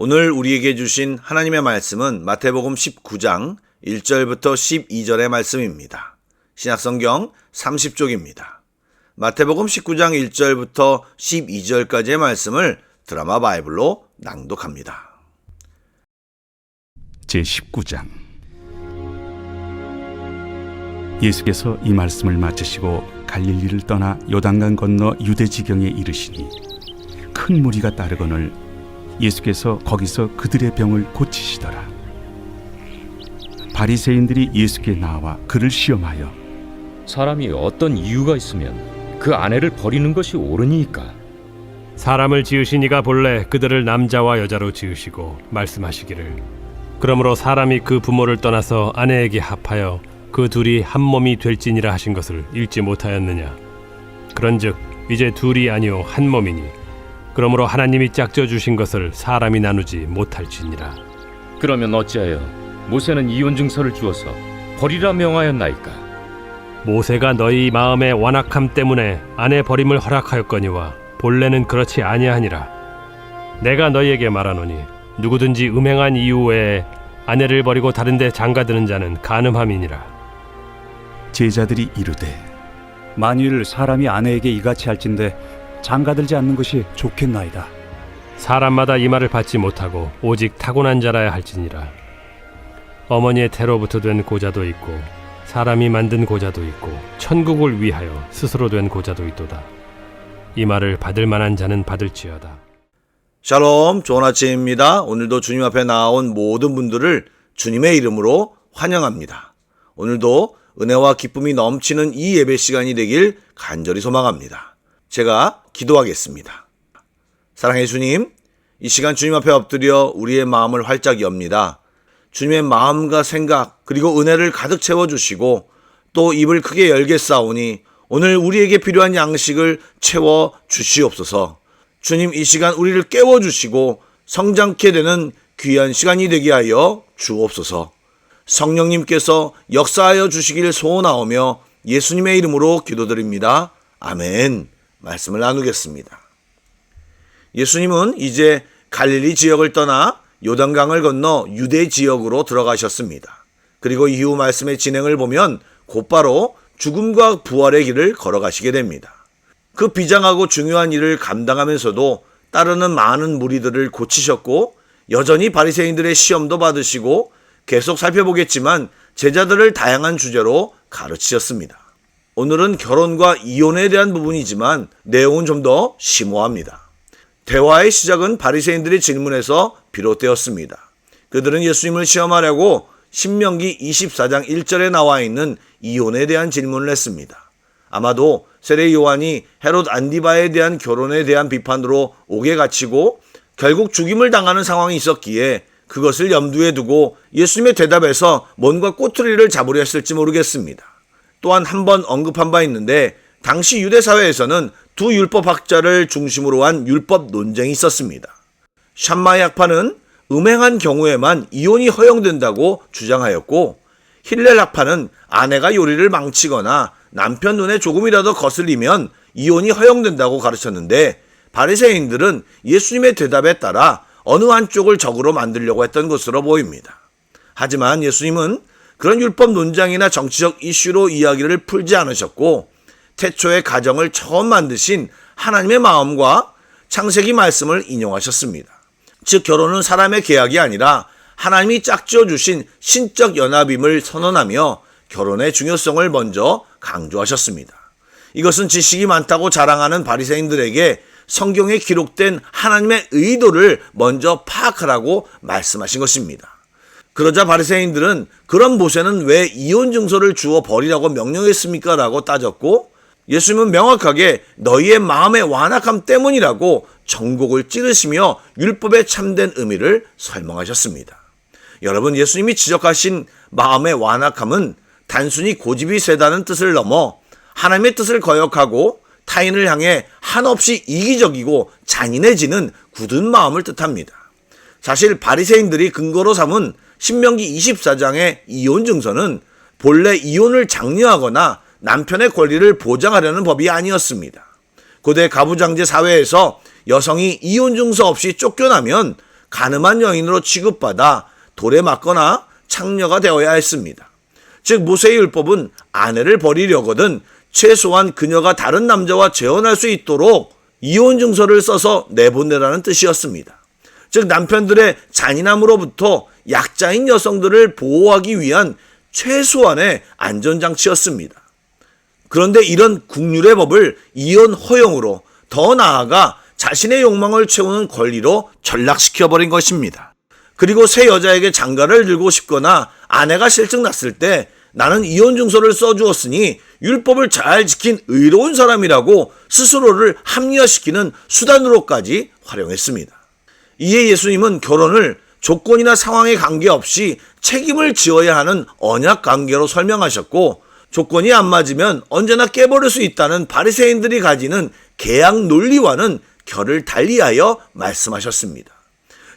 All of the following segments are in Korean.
오늘 우리에게 주신 하나님의 말씀은 마태복음 19장 1절부터 12절의 말씀입니다. 신약성경 30쪽입니다. 마태복음 19장 1절부터 12절까지의 말씀을 드라마 바이블로 낭독합니다. 제19장. 예수께서 이 말씀을 마치시고 갈릴리를 떠나 요단강 건너 유대 지경에 이르시니 큰 무리가 따르거늘 예수께서 거기서 그들의 병을 고치시더라. 바리새인들이 예수께 나와 그를 시험하여 사람이 어떤 이유가 있으면 그 아내를 버리는 것이 옳으니까? 사람을 지으신 이가 본래 그들을 남자와 여자로 지으시고 말씀하시기를 그러므로 사람이 그 부모를 떠나서 아내에게 합하여 그 둘이 한 몸이 될지니라 하신 것을 읽지 못하였느냐. 그런즉 이제 둘이 아니요 한 몸이니 그러므로 하나님이 짝져 주신 것을 사람이 나누지 못할지니라. 그러면 어찌하여 모세는 이혼 증서를 주어서 버리라 명하였나이까? 모세가 너희 마음의 완악함 때문에 아내 버림을 허락하였거니와 본래는 그렇지 아니하니라. 내가 너희에게 말하노니 누구든지 음행한 이유 외에 아내를 버리고 다른 데 장가드는 자는 간음함이니라. 제자들이 이르되 만일 사람이 아내에게 이같이 할진대 장가들지 않는 것이 좋겠나이다. 사람마다 이 말을 받지 못하고 오직 타고난 자라야 할지니라. 어머니의 태로부터 된 고자도 있고 사람이 만든 고자도 있고 천국을 위하여 스스로 된 고자도 있도다. 이 말을 받을 만한 자는 받을지어다. 샬롬, 좋은 아침입니다. 오늘도 주님 앞에 나온 모든 분들을 주님의 이름으로 환영합니다. 오늘도 은혜와 기쁨이 넘치는 이 예배 시간이 되길 간절히 소망합니다. 제가 기도하겠습니다. 사랑의 주님, 이 시간 주님 앞에 엎드려 우리의 마음을 활짝 엽니다. 주님의 마음과 생각 그리고 은혜를 가득 채워주시고 또 입을 크게 열겠사오니 오늘 우리에게 필요한 양식을 채워 주시옵소서. 주님, 이 시간 우리를 깨워주시고 성장케 되는 귀한 시간이 되게 하여 주옵소서. 성령님께서 역사하여 주시길 소원하오며 예수님의 이름으로 기도드립니다. 아멘. 말씀을 나누겠습니다. 예수님은 이제 갈릴리 지역을 떠나 요단강을 건너 유대 지역으로 들어가셨습니다. 그리고 이후 말씀의 진행을 보면 곧바로 죽음과 부활의 길을 걸어가시게 됩니다. 그 비장하고 중요한 일을 감당하면서도 따르는 많은 무리들을 고치셨고 여전히 바리새인들의 시험도 받으시고 계속 살펴보겠지만 제자들을 다양한 주제로 가르치셨습니다. 오늘은 결혼과 이혼에 대한 부분이지만 내용은 좀 더 심오합니다. 대화의 시작은 바리새인들의 질문에서 비롯되었습니다. 그들은 예수님을 시험하려고 신명기 24장 1절에 나와 있는 이혼에 대한 질문을 했습니다. 아마도 세례 요한이 헤롯 안디바에 대한 결혼에 대한 비판으로 옥에 갇히고 결국 죽임을 당하는 상황이 있었기에 그것을 염두에 두고 예수님의 대답에서 뭔가 꼬투리를 잡으려 했을지 모르겠습니다. 또한 한 번 언급한 바 있는데 당시 유대 사회에서는 두 율법학자를 중심으로 한 율법 논쟁이 있었습니다. 샴마의 학파는 음행한 경우에만 이혼이 허용된다고 주장하였고 힐렐 학파는 아내가 요리를 망치거나 남편 눈에 조금이라도 거슬리면 이혼이 허용된다고 가르쳤는데 바리새인들은 예수님의 대답에 따라 어느 한쪽을 적으로 만들려고 했던 것으로 보입니다. 하지만 예수님은 그런 율법 논쟁이나 정치적 이슈로 이야기를 풀지 않으셨고 태초의 가정을 처음 만드신 하나님의 마음과 창세기 말씀을 인용하셨습니다. 즉 결혼은 사람의 계약이 아니라 하나님이 짝지어 주신 신적 연합임을 선언하며 결혼의 중요성을 먼저 강조하셨습니다. 이것은 지식이 많다고 자랑하는 바리새인들에게 성경에 기록된 하나님의 의도를 먼저 파악하라고 말씀하신 것입니다. 그러자 바리새인들은 그런 모세는 왜 이혼 증서를 주어 버리라고 명령했습니까? 라고 따졌고 예수님은 명확하게 너희의 마음의 완악함 때문이라고 정곡을 찌르시며 율법의 참된 의미를 설명하셨습니다. 여러분, 예수님이 지적하신 마음의 완악함은 단순히 고집이 세다는 뜻을 넘어 하나님의 뜻을 거역하고 타인을 향해 한없이 이기적이고 잔인해지는 굳은 마음을 뜻합니다. 사실 바리새인들이 근거로 삼은 신명기 24장의 이혼 증서는 본래 이혼을 장려하거나 남편의 권리를 보장하려는 법이 아니었습니다. 고대 가부장제 사회에서 여성이 이혼 증서 없이 쫓겨나면 가늠한 여인으로 취급받아 돌에 맞거나 창녀가 되어야 했습니다. 즉 모세의 율법은 아내를 버리려거든 최소한 그녀가 다른 남자와 재혼할 수 있도록 이혼 증서를 써서 내보내라는 뜻이었습니다. 즉 남편들의 잔인함으로부터 약자인 여성들을 보호하기 위한 최소한의 안전장치였습니다. 그런데 이런 국률의 법을 이혼 허용으로, 더 나아가 자신의 욕망을 채우는 권리로 전락시켜버린 것입니다. 그리고 새 여자에게 장가를 들고 싶거나 아내가 실증났을 때 나는 이혼 증서를 써주었으니 율법을 잘 지킨 의로운 사람이라고 스스로를 합리화시키는 수단으로까지 활용했습니다. 이에 예수님은 결혼을 조건이나 상황에 관계없이 책임을 지어야 하는 언약 관계로 설명하셨고, 조건이 안 맞으면 언제나 깨버릴 수 있다는 바리새인들이 가지는 계약 논리와는 결을 달리하여 말씀하셨습니다.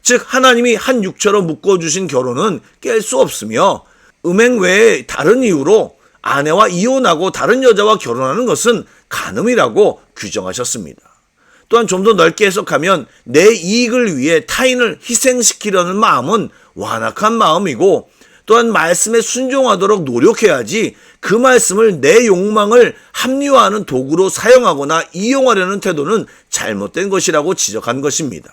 즉 하나님이 한 육체로 묶어주신 결혼은 깰 수 없으며, 음행 외에 다른 이유로 아내와 이혼하고 다른 여자와 결혼하는 것은 간음이라고 규정하셨습니다. 또한 좀 더 넓게 해석하면 내 이익을 위해 타인을 희생시키려는 마음은 완악한 마음이고, 또한 말씀에 순종하도록 노력해야지 그 말씀을 내 욕망을 합리화하는 도구로 사용하거나 이용하려는 태도는 잘못된 것이라고 지적한 것입니다.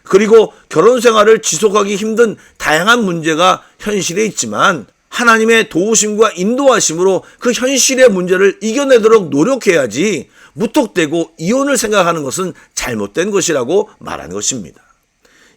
그리고 결혼 생활을 지속하기 힘든 다양한 문제가 현실에 있지만 하나님의 도우심과 인도하심으로 그 현실의 문제를 이겨내도록 노력해야지 무턱대고 이혼을 생각하는 것은 잘못된 것이라고 말한 것입니다.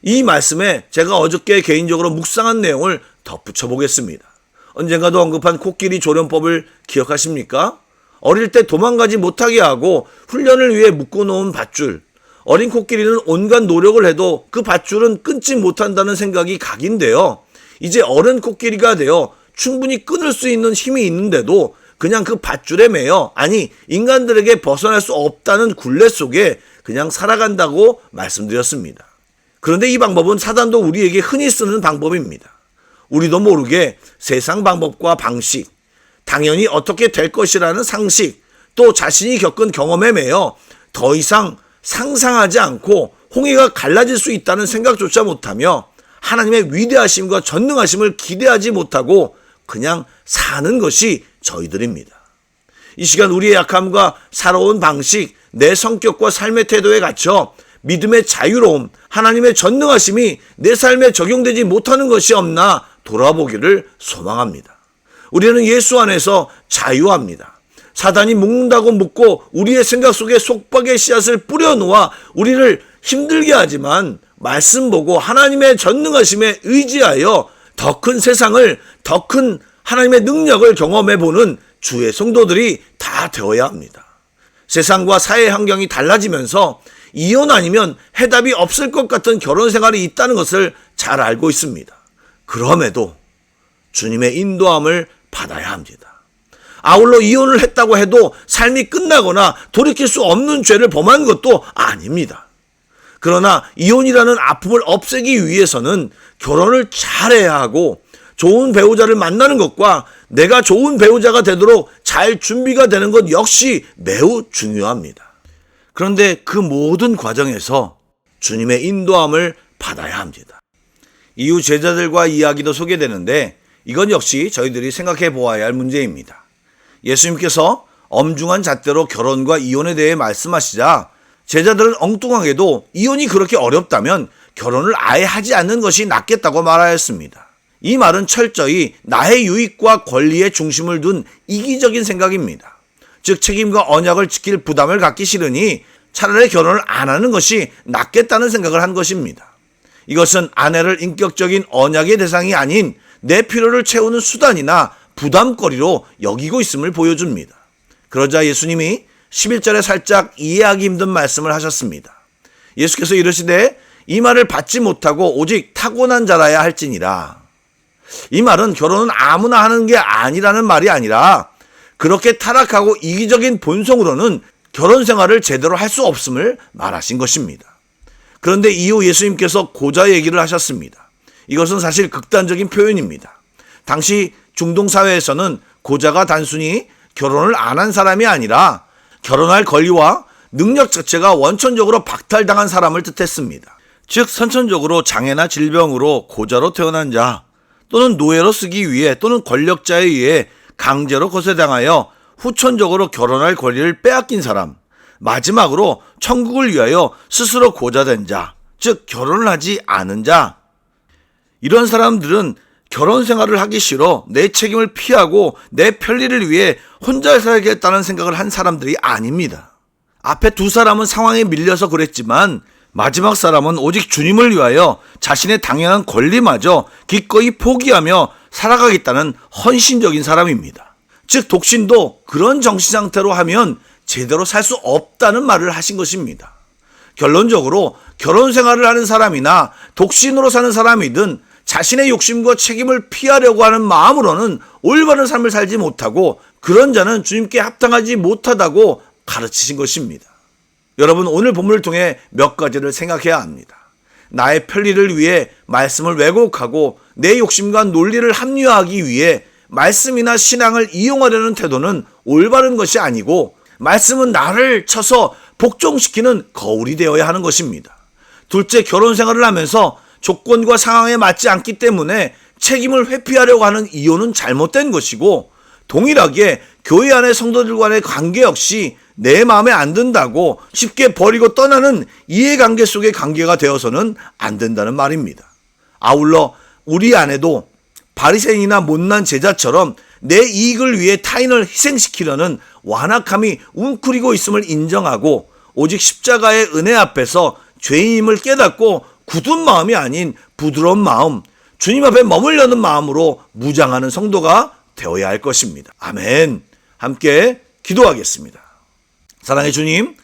이 말씀에 제가 어저께 개인적으로 묵상한 내용을 덧붙여 보겠습니다. 언젠가도 언급한 코끼리 조련법을 기억하십니까? 어릴 때 도망가지 못하게 하고 훈련을 위해 묶어놓은 밧줄. 어린 코끼리는 온갖 노력을 해도 그 밧줄은 끊지 못한다는 생각이 각인데요. 이제 어른 코끼리가 되어 충분히 끊을 수 있는 힘이 있는데도 그냥 그 밧줄에 매여, 아니 인간들에게 벗어날 수 없다는 굴레 속에 그냥 살아간다고 말씀드렸습니다. 그런데 이 방법은 사단도 우리에게 흔히 쓰는 방법입니다. 우리도 모르게 세상 방법과 방식, 당연히 어떻게 될 것이라는 상식, 또 자신이 겪은 경험에 매여 더 이상 상상하지 않고 홍해가 갈라질 수 있다는 생각조차 못하며 하나님의 위대하심과 전능하심을 기대하지 못하고 그냥 사는 것이 저희들입니다. 이 시간 우리의 약함과 살아온 방식, 내 성격과 삶의 태도에 갇혀 믿음의 자유로움, 하나님의 전능하심이 내 삶에 적용되지 못하는 것이 없나 돌아보기를 소망합니다. 우리는 예수 안에서 자유합니다. 사단이 묶는다고 묶고 우리의 생각 속에 속박의 씨앗을 뿌려놓아 우리를 힘들게 하지만 말씀 보고 하나님의 전능하심에 의지하여 더 큰 세상을, 더 큰 하나님의 능력을 경험해보는 주의 성도들이 다 되어야 합니다. 세상과 사회 환경이 달라지면서 이혼 아니면 해답이 없을 것 같은 결혼 생활이 있다는 것을 잘 알고 있습니다. 그럼에도 주님의 인도함을 받아야 합니다. 아울러 이혼을 했다고 해도 삶이 끝나거나 돌이킬 수 없는 죄를 범한 것도 아닙니다. 그러나 이혼이라는 아픔을 없애기 위해서는 결혼을 잘해야 하고 좋은 배우자를 만나는 것과 내가 좋은 배우자가 되도록 잘 준비가 되는 것 역시 매우 중요합니다. 그런데 그 모든 과정에서 주님의 인도함을 받아야 합니다. 이후 제자들과 이야기도 소개되는데 이건 역시 저희들이 생각해 보아야 할 문제입니다. 예수님께서 엄중한 잣대로 결혼과 이혼에 대해 말씀하시자 제자들은 엉뚱하게도 이혼이 그렇게 어렵다면 결혼을 아예 하지 않는 것이 낫겠다고 말하였습니다. 이 말은 철저히 나의 유익과 권리에 중심을 둔 이기적인 생각입니다. 즉 책임과 언약을 지킬 부담을 갖기 싫으니 차라리 결혼을 안 하는 것이 낫겠다는 생각을 한 것입니다. 이것은 아내를 인격적인 언약의 대상이 아닌 내 필요를 채우는 수단이나 부담거리로 여기고 있음을 보여줍니다. 그러자 예수님이 11절에 살짝 이해하기 힘든 말씀을 하셨습니다. 예수께서 이르시되 이 말을 받지 못하고 오직 타고난 자라야 할지니라. 이 말은 결혼은 아무나 하는 게 아니라는 말이 아니라 그렇게 타락하고 이기적인 본성으로는 결혼 생활을 제대로 할 수 없음을 말하신 것입니다. 그런데 이후 예수님께서 고자 얘기를 하셨습니다. 이것은 사실 극단적인 표현입니다. 당시 중동 사회에서는 고자가 단순히 결혼을 안 한 사람이 아니라 결혼할 권리와 능력 자체가 원천적으로 박탈당한 사람을 뜻했습니다. 즉 선천적으로 장애나 질병으로 고자로 태어난 자, 또는 노예로 쓰기 위해 또는 권력자에 의해 강제로 거세당하여 후천적으로 결혼할 권리를 빼앗긴 사람, 마지막으로 천국을 위하여 스스로 고자된 자, 즉 결혼을 하지 않은 자. 이런 사람들은 결혼 생활을 하기 싫어 내 책임을 피하고 내 편리를 위해 혼자 살겠다는 생각을 한 사람들이 아닙니다. 앞에 두 사람은 상황에 밀려서 그랬지만 마지막 사람은 오직 주님을 위하여 자신의 당연한 권리마저 기꺼이 포기하며 살아가겠다는 헌신적인 사람입니다. 즉 독신도 그런 정신 상태로 하면 제대로 살 수 없다는 말을 하신 것입니다. 결론적으로 결혼 생활을 하는 사람이나 독신으로 사는 사람이든 자신의 욕심과 책임을 피하려고 하는 마음으로는 올바른 삶을 살지 못하고 그런 자는 주님께 합당하지 못하다고 가르치신 것입니다. 여러분, 오늘 본문을 통해 몇 가지를 생각해야 합니다. 나의 편리를 위해 말씀을 왜곡하고 내 욕심과 논리를 합리화하기 위해 말씀이나 신앙을 이용하려는 태도는 올바른 것이 아니고 말씀은 나를 쳐서 복종시키는 거울이 되어야 하는 것입니다. 둘째, 결혼 생활을 하면서 조건과 상황에 맞지 않기 때문에 책임을 회피하려고 하는 이유는 잘못된 것이고, 동일하게 교회 안의 성도들과의 관계 역시 내 마음에 안 든다고 쉽게 버리고 떠나는 이해관계 속의 관계가 되어서는 안 된다는 말입니다. 아울러 우리 안에도 바리새인이나 못난 제자처럼 내 이익을 위해 타인을 희생시키려는 완악함이 웅크리고 있음을 인정하고 오직 십자가의 은혜 앞에서 죄인임을 깨닫고 굳은 마음이 아닌 부드러운 마음, 주님 앞에 머물려는 마음으로 무장하는 성도가 되어야 할 것입니다. 아멘. 함께 기도하겠습니다. 사랑의 주님,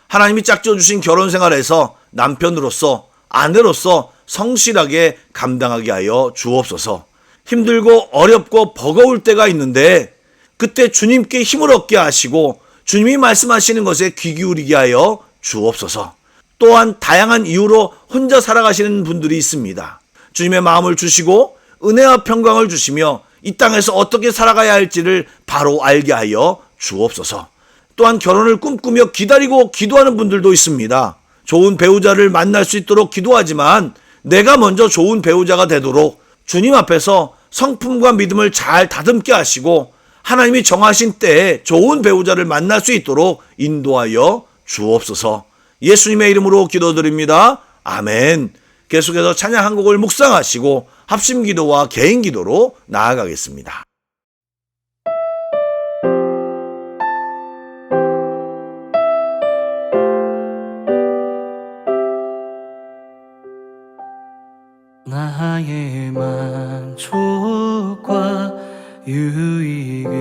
하나님이 짝지어주신 결혼 생활에서 남편으로서 아내로서 성실하게 감당하게 하여 주옵소서. 힘들고 어렵고 버거울 때가 있는데 그때 주님께 힘을 얻게 하시고 주님이 말씀하시는 것에 귀 기울이게 하여 주옵소서. 또한 다양한 이유로 혼자 살아가시는 분들이 있습니다. 주님의 마음을 주시고 은혜와 평강을 주시며 이 땅에서 어떻게 살아가야 할지를 바로 알게 하여 주옵소서. 또한 결혼을 꿈꾸며 기다리고 기도하는 분들도 있습니다. 좋은 배우자를 만날 수 있도록 기도하지만 내가 먼저 좋은 배우자가 되도록 주님 앞에서 성품과 믿음을 잘 다듬게 하시고 하나님이 정하신 때에 좋은 배우자를 만날 수 있도록 인도하여 주옵소서. 예수님의 이름으로 기도드립니다. 아멘. 계속해서 찬양 한 곡을 묵상하시고 합심 기도와 개인 기도로 나아가겠습니다. 나의 만족과 유익을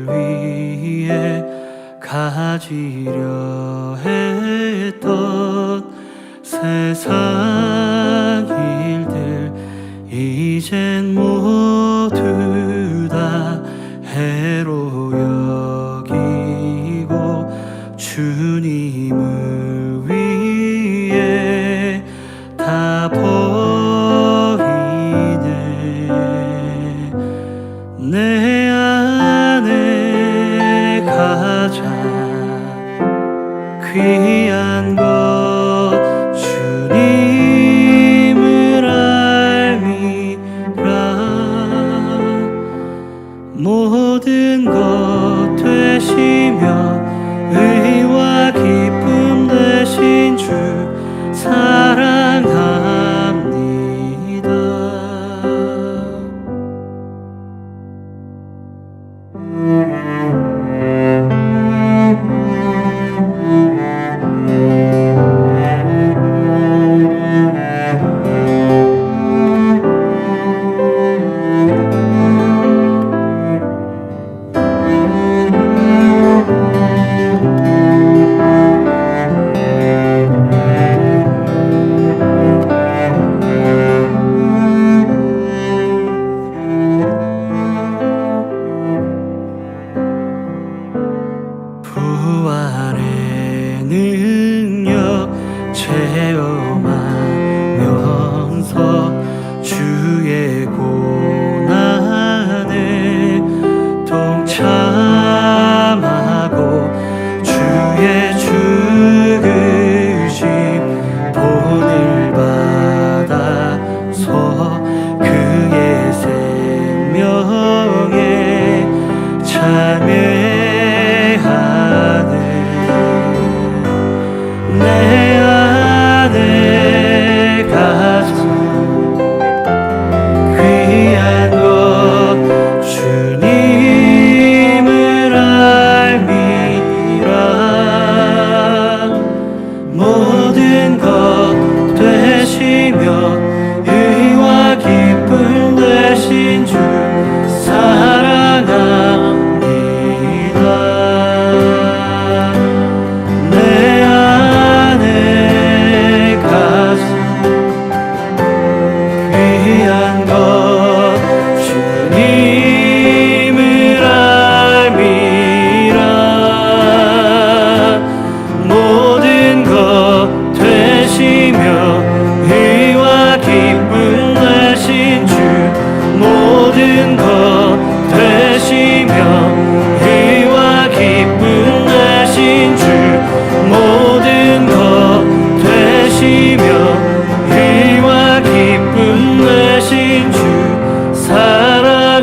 위해 가지려 했던 세상 일들 이젠 모두 다 해로 여기고 주님을 위해 다 내 안에 가장 귀한 것 주님을 알미라. 모든 것 되시며 의와 기쁨 되신 주 사랑합니다.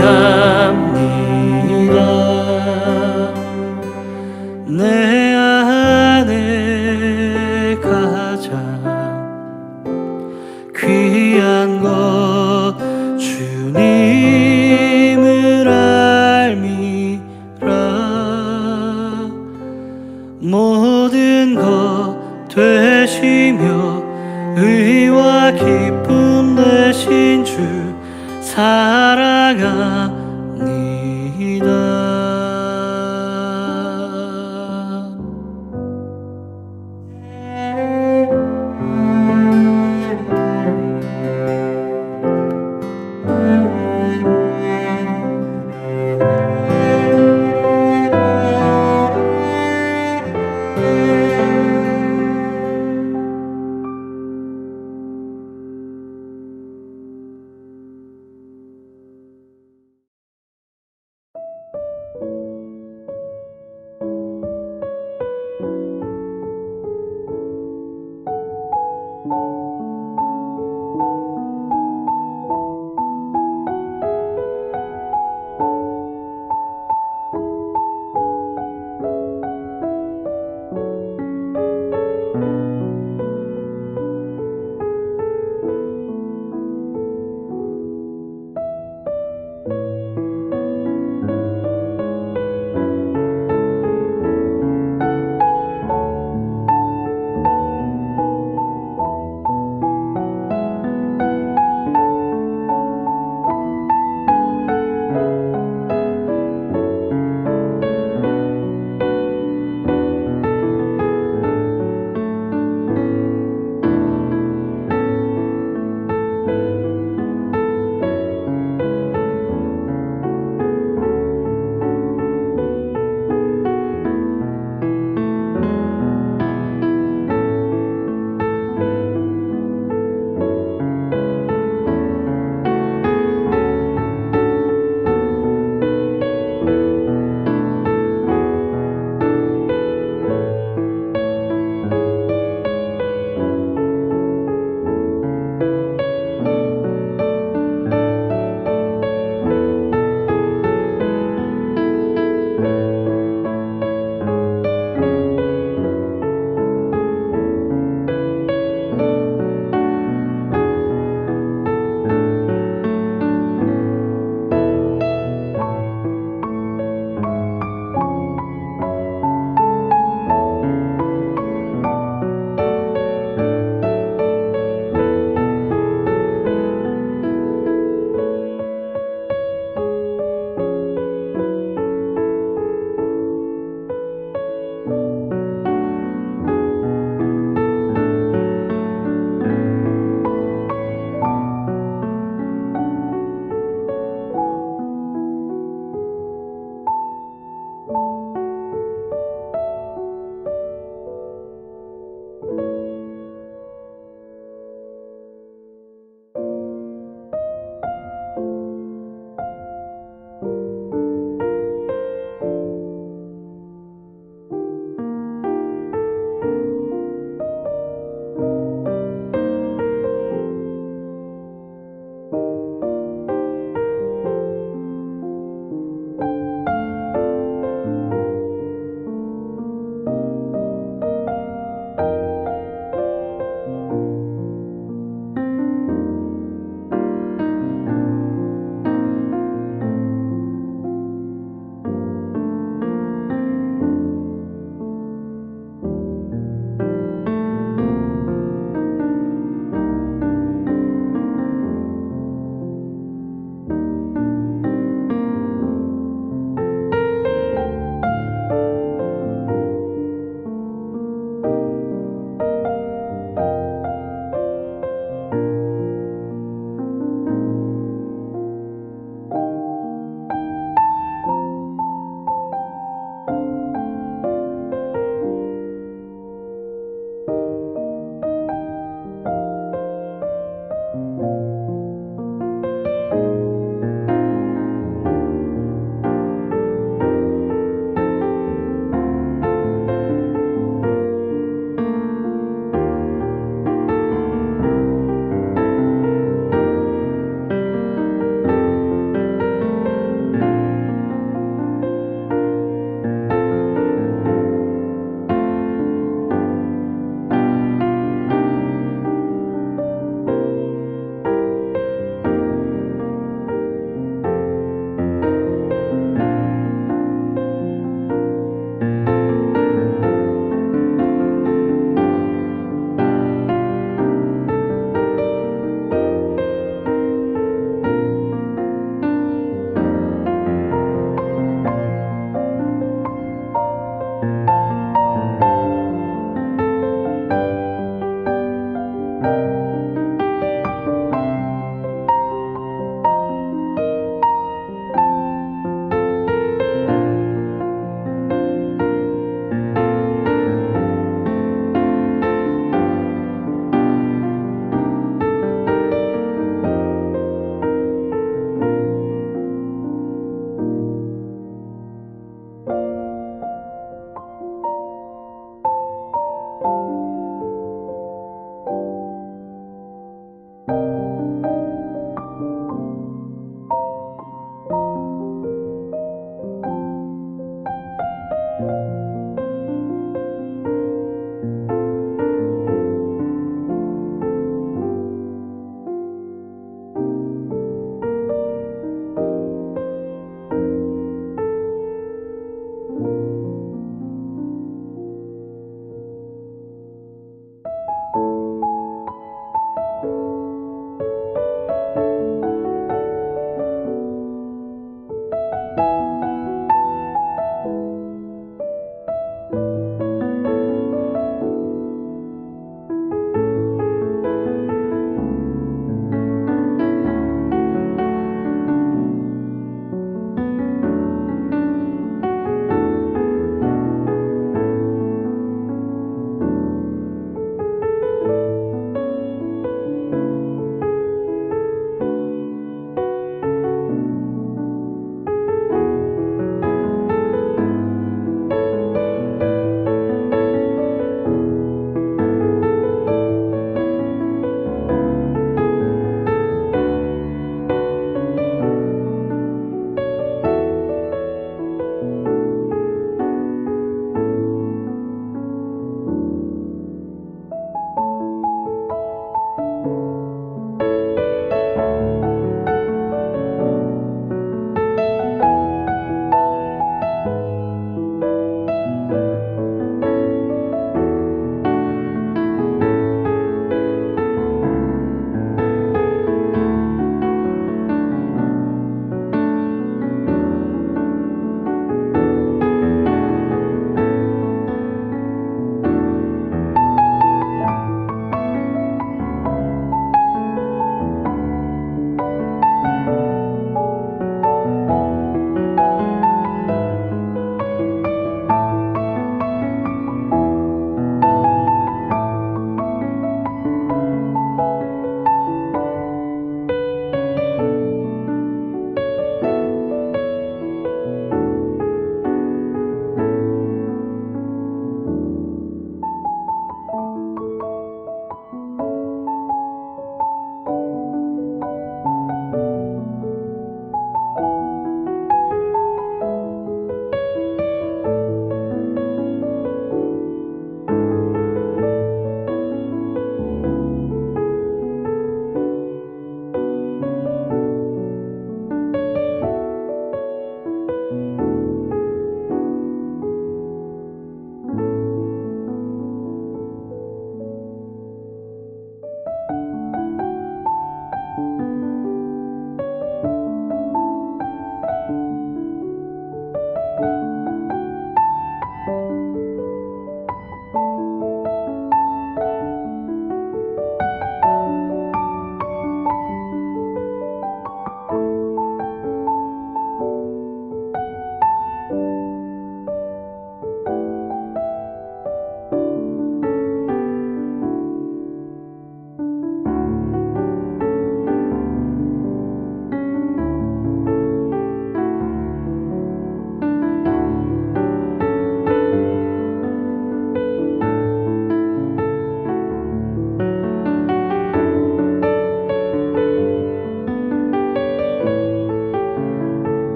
하나님